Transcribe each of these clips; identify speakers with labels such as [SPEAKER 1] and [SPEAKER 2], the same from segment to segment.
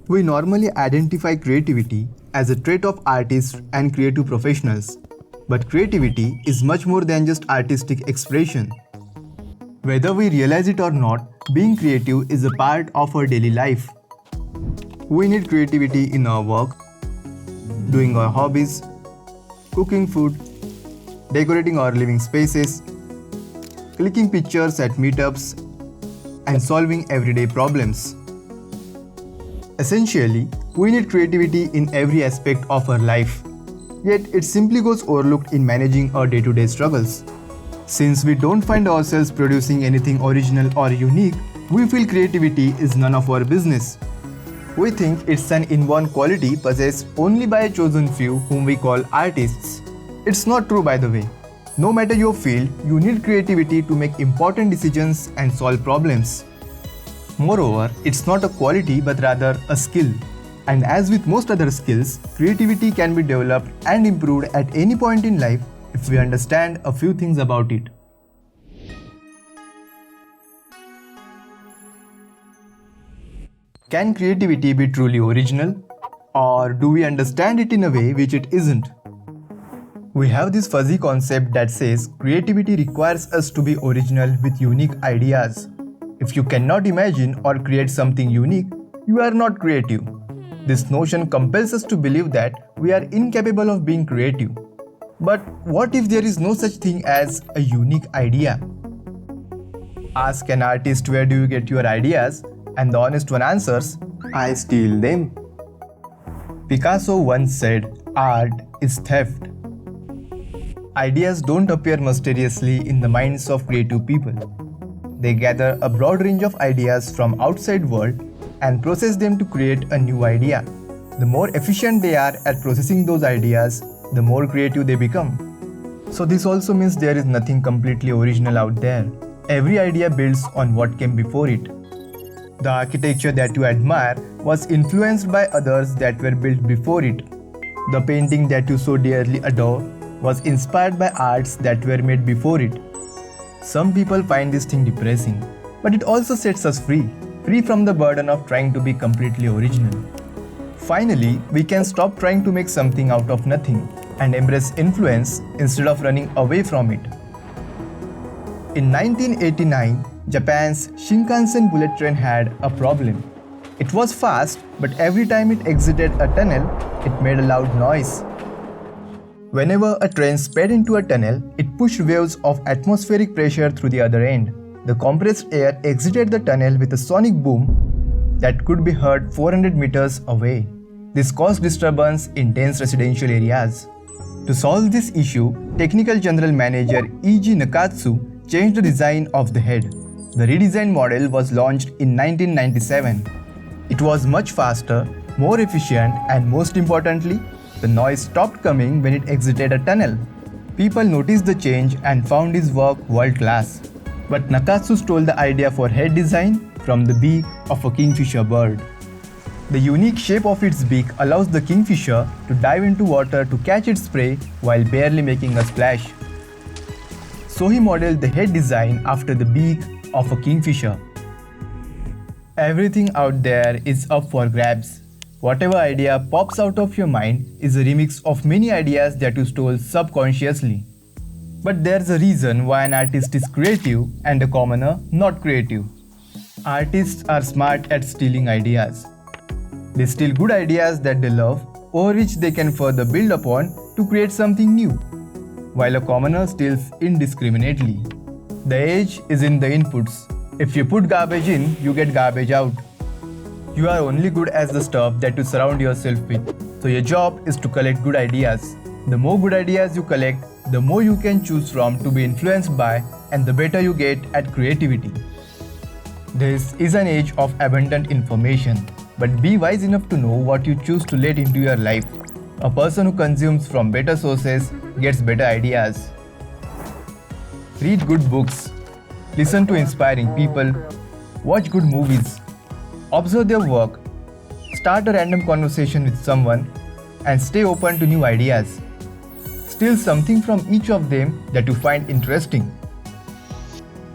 [SPEAKER 1] We normally identify creativity as a trait of artists and creative professionals. But creativity is much more than just artistic expression. Whether we realize it or not, being creative is a part of our daily life. We need creativity in our work, doing our hobbies, cooking food, decorating our living spaces, clicking pictures at meetups, and solving everyday problems. Essentially, we need creativity in every aspect of our life. Yet it simply goes overlooked in managing our day-to-day struggles. Since we don't find ourselves producing anything original or unique, we feel creativity is none of our business. We think it's an inborn quality possessed only by a chosen few whom we call artists. It's not true, by the way. No matter your field, you need creativity to make important decisions and solve problems. Moreover, it's not a quality but rather a skill. And as with most other skills, creativity can be developed and improved at any point in life if we understand a few things about it. Can creativity be truly original? Or do we understand it in a way which it isn't? We have this fuzzy concept that says creativity requires us to be original with unique ideas. If you cannot imagine or create something unique, you are not creative. This notion compels us to believe that we are incapable of being creative. But what if there is no such thing as a unique idea? Ask an artist, where do you get your ideas? And the honest one answers, I steal them. Picasso once said, art is theft. Ideas don't appear mysteriously in the minds of creative people. They gather a broad range of ideas from outside world and process them to create a new idea. The more efficient they are at processing those ideas, the more creative they become. So this also means there is nothing completely original out there. Every idea builds on what came before it. The architecture that you admire was influenced by others that were built before it. The painting that you so dearly adore was inspired by arts that were made before it. Some people find this thing depressing, but it also sets us free from the burden of trying to be completely original. Finally, we can stop trying to make something out of nothing and embrace influence instead of running away from it. In 1989, Japan's Shinkansen bullet train had a problem. It was fast, but every time it exited a tunnel, it made a loud noise. Whenever a train sped into a tunnel, it pushed waves of atmospheric pressure through the other end. The compressed air exited the tunnel with a sonic boom that could be heard 400 meters away. This caused disturbance in dense residential areas. To solve this issue, Technical General Manager E.G. Nakatsu changed the design of the head. The redesigned model was launched in 1997. It was much faster, more efficient, and most importantly, the noise stopped coming when it exited a tunnel. People noticed the change and found his work world-class. But Nakatsu stole the idea for head design from the beak of a kingfisher bird. The unique shape of its beak allows the kingfisher to dive into water to catch its prey while barely making a splash. So he modeled the head design after the beak of a kingfisher. Everything out there is up for grabs. Whatever idea pops out of your mind is a remix of many ideas that you stole subconsciously. But there's a reason why an artist is creative and a commoner not creative. Artists are smart at stealing ideas. They steal good ideas that they love, over which they can further build upon to create something new, while a commoner steals indiscriminately. The edge is in the inputs. If you put garbage in, you get garbage out. You are only good as the stuff that you surround yourself with. So your job is to collect good ideas. The more good ideas you collect, the more you can choose from to be influenced by, and the better you get at creativity. This is an age of abundant information, but be wise enough to know what you choose to let into your life. A person who consumes from better sources gets better ideas. Read good books, listen to inspiring people, watch good movies, observe their work, start a random conversation with someone, and stay open to new ideas. Steal something from each of them that you find interesting.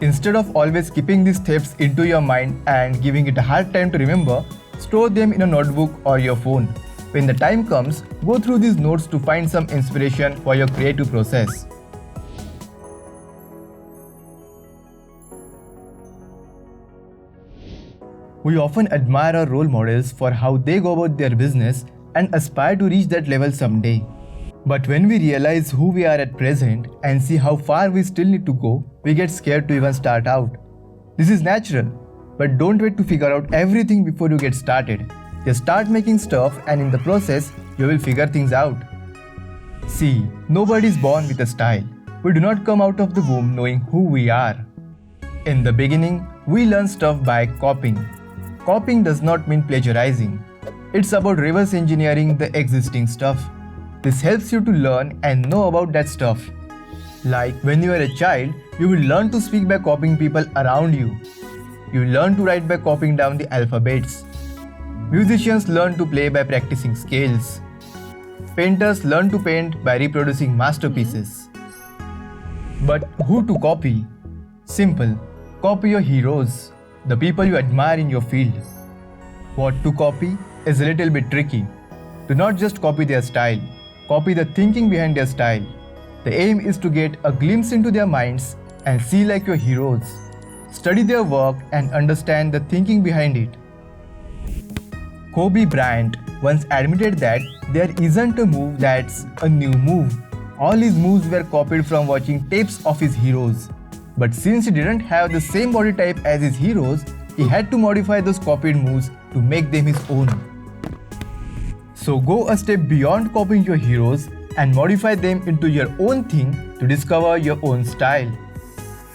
[SPEAKER 1] Instead of always keeping these thefts into your mind and giving it a hard time to remember, store them in a notebook or your phone. When the time comes, go through these notes to find some inspiration for your creative process. We often admire our role models for how they go about their business and aspire to reach that level someday. But when we realize who we are at present and see how far we still need to go, we get scared to even start out. This is natural, but don't wait to figure out everything before you get started. Just start making stuff, and in the process, you will figure things out. See, nobody is born with a style. We do not come out of the womb knowing who we are. In the beginning, we learn stuff by copying. Copying does not mean plagiarizing. It's about reverse engineering the existing stuff. This helps you to learn and know about that stuff. Like when you are a child, you will learn to speak by copying people around you. You learn to write by copying down the alphabets. Musicians learn to play by practicing scales. Painters learn to paint by reproducing masterpieces. But who to copy? Simple. Copy your heroes, the people you admire in your field. What to copy is a little bit tricky. Do not just copy their style. Copy the thinking behind their style. The aim is to get a glimpse into their minds and see like your heroes. Study their work and understand the thinking behind it. Kobe Bryant once admitted that there isn't a move that's a new move. All his moves were copied from watching tapes of his heroes. But since he didn't have the same body type as his heroes, he had to modify those copied moves to make them his own. So go a step beyond copying your heroes and modify them into your own thing to discover your own style.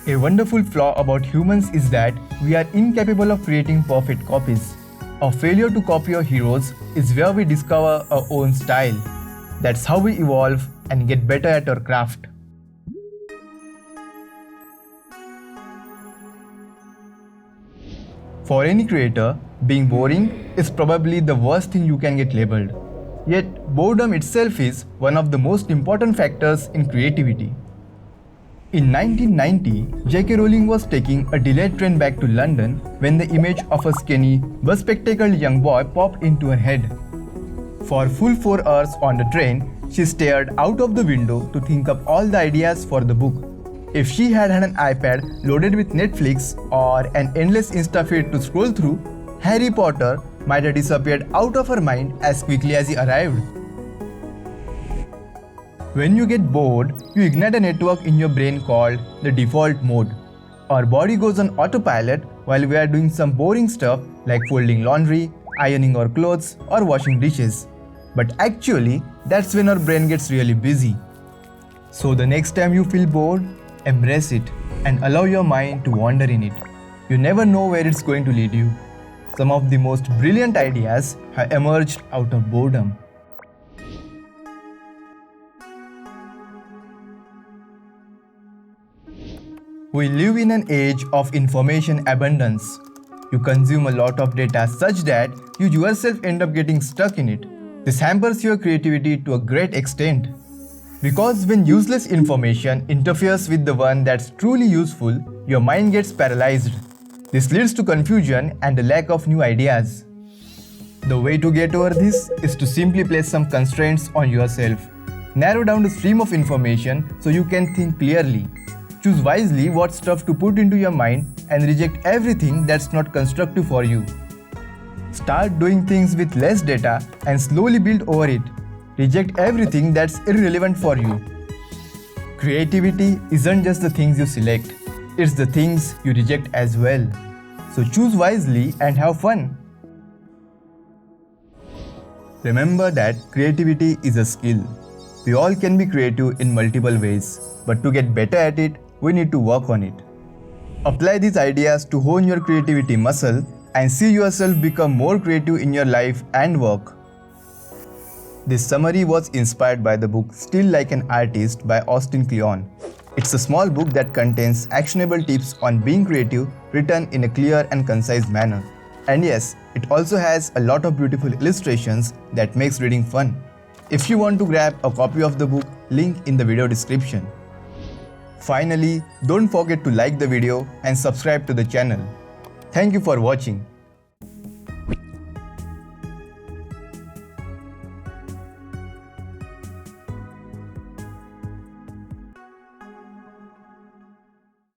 [SPEAKER 1] A wonderful flaw about humans is that we are incapable of creating perfect copies. A failure to copy your heroes is where we discover our own style. That's how we evolve and get better at our craft. For any creator, being boring is probably the worst thing you can get labeled. Yet, boredom itself is one of the most important factors in creativity. In 1990, J.K. Rowling was taking a delayed train back to London when the image of a skinny, bespectacled young boy popped into her head. For full 4 hours on the train, she stared out of the window to think up all the ideas for the book. If she had had an iPad loaded with Netflix or an endless Insta feed to scroll through, Harry Potter might have disappeared out of her mind as quickly as he arrived. When you get bored, you ignite a network in your brain called the default mode. Our body goes on autopilot while we are doing some boring stuff like folding laundry, ironing our clothes, or washing dishes. But actually, that's when our brain gets really busy. So the next time you feel bored, embrace it and allow your mind to wander in it. You never know where it's going to lead you. Some of the most brilliant ideas have emerged out of boredom. We live in an age of information abundance. You consume a lot of data such that you yourself end up getting stuck in it. This hampers your creativity to a great extent. Because when useless information interferes with the one that's truly useful, your mind gets paralyzed. This leads to confusion and a lack of new ideas. The way to get over this is to simply place some constraints on yourself. Narrow down the stream of information so you can think clearly. Choose wisely what stuff to put into your mind and reject everything that's not constructive for you. Start doing things with less data and slowly build over it. Reject everything that's irrelevant for you. Creativity isn't just the things you select, it's the things you reject as well. So choose wisely and have fun. Remember that creativity is a skill. We all can be creative in multiple ways, but to get better at it, we need to work on it. Apply these ideas to hone your creativity muscle and see yourself become more creative in your life and work. This summary was inspired by the book Still Like an Artist by Austin Kleon. It's a small book that contains actionable tips on being creative written in a clear and concise manner. And yes, it also has a lot of beautiful illustrations that makes reading fun. If you want to grab a copy of the book, link in the video description. Finally, don't forget to like the video and subscribe to the channel. Thank you for watching.